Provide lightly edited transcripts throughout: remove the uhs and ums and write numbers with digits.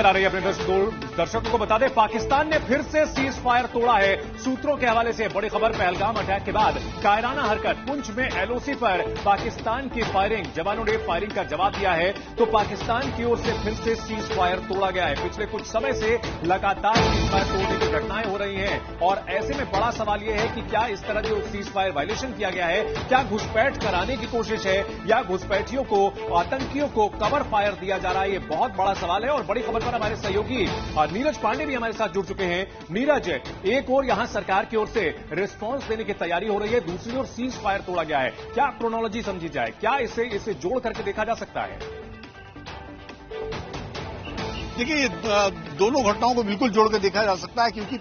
खबर आ रही है अपने दर्शकों को बता दें, पाकिस्तान ने फिर से सीज फायर तोड़ा है। सूत्रों के हवाले से बड़ी खबर, पहलगाम अटैक के बाद कायराना हरकत, पुंछ में एलओसी पर पाकिस्तान की फायरिंग, जवानों ने फायरिंग का जवाब दिया है। तो पाकिस्तान की ओर से फिर से सीज फायर तोड़ा गया है। पिछले कुछ समय से लगातार सीज फायर तोड़ने की घटनाएं हो रही हैं और ऐसे में बड़ा सवाल यह है कि क्या इस तरह जो सीज फायर वायलेशन किया गया है, क्या घुसपैठ कराने की कोशिश है या घुसपैठियों को, आतंकियों को कवर फायर दिया जा रहा है? ये बहुत बड़ा सवाल है। और बड़ी खबर पर हमारे सहयोगी नीरज पांडे भी हमारे साथ जुड़ चुके हैं। नीरज, एक और यहां सरकार की ओर से रिस्पांस देने की तैयारी हो रही है, दूसरी ओर सीज फायर तोड़ा गया है। क्या क्रोनोलॉजी समझी जाए, क्या इसे जोड़ करके देखा जा सकता है? देखिए, दोनों घटनाओं को बिल्कुल जोड़ के देखा जा सकता है, क्योंकि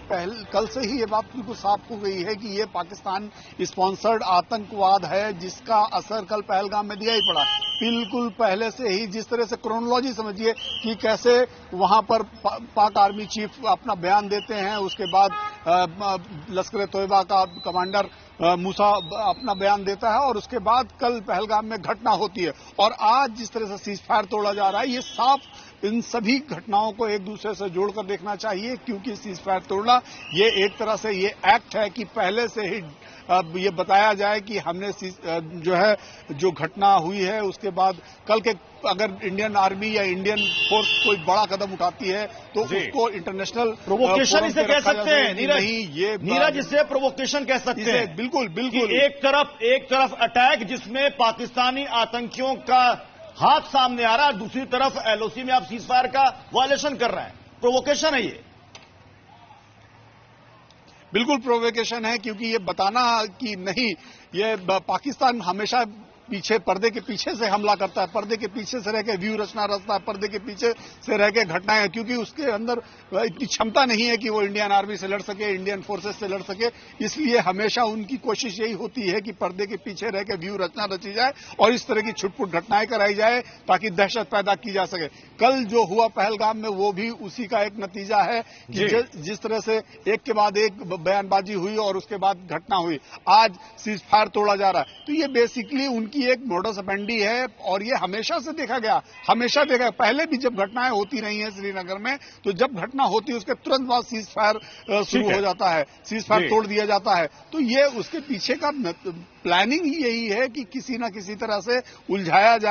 कल से ही ये बात बिल्कुल साफ हो गई है कि ये पाकिस्तान स्पॉन्सर्ड आतंकवाद है, जिसका असर कल पहलगाम में दिया ही पड़ा। बिल्कुल पहले से ही जिस तरह से क्रोनोलॉजी समझिए कि कैसे वहां पर पाक आर्मी चीफ अपना बयान देते हैं, उसके बाद लश्कर तोयबा का कमांडर मूसा अपना बयान देता है और उसके बाद कल पहलगाम में घटना होती है। और आज जिस तरह से सीज फायर तोड़ा जा रहा है, ये साफ इन सभी घटनाओं को एक दूसरे से जोड़कर देखना चाहिए, क्योंकि सीज फायर तोड़ना ये एक तरह से ये एक्ट है कि पहले से ही ये बताया जाए कि हमने जो घटना हुई है उसके बाद कल के अगर इंडियन आर्मी या इंडियन फोर्स कोई बड़ा कदम उठाती है तो उसको इंटरनेशनल प्रोवोकेशन इसे कह सकते हैं। नीरज इसे प्रोवोकेशन कह सकते हैं। बिल्कुल बिल्कुल। एक तरफ अटैक जिसमें पाकिस्तानी आतंकियों का हाथ सामने आ रहा है, दूसरी तरफ एलओसी में आप सीज फायर का वायलेशन कर रहे हैं। प्रोवोकेशन है ये, बिल्कुल प्रोवोकेशन है, क्योंकि ये बताना कि नहीं, ये पाकिस्तान हमेशा पर्दे के पीछे से हमला करता है, पर्दे के पीछे से रह के व्यू रचना रचता है, पर्दे के पीछे से रह के घटनाएं, क्योंकि उसके अंदर इतनी क्षमता नहीं है कि वो इंडियन आर्मी से लड़ सके, इंडियन फोर्सेस से लड़ सके। इसलिए हमेशा उनकी कोशिश यही होती है कि पर्दे के पीछे रह के व्यू रचना रची जाए और इस तरह की छुटपुट घटनाएं कराई जाए ताकि दहशत पैदा की जा सके। कल जो हुआ पहलगाम में वो भी उसी का एक नतीजा है कि जिस तरह से एक के बाद एक बयानबाजी हुई और उसके बाद घटना हुई, आज सीज फायर तोड़ा जा रहा है। तो ये बेसिकली उनकी एक मोडस ऑपरेंडी है और ये हमेशा से देखा गया, पहले भी जब घटनाएं होती रही हैं श्रीनगर में, तो जब घटना होती है उसके तुरंत बाद सीज फायर शुरू हो जाता है, सीज फायर तोड़ दिया जाता है। तो ये उसके पीछे का प्लानिंग ही यही है कि किसी ना किसी तरह से उलझाया जाए।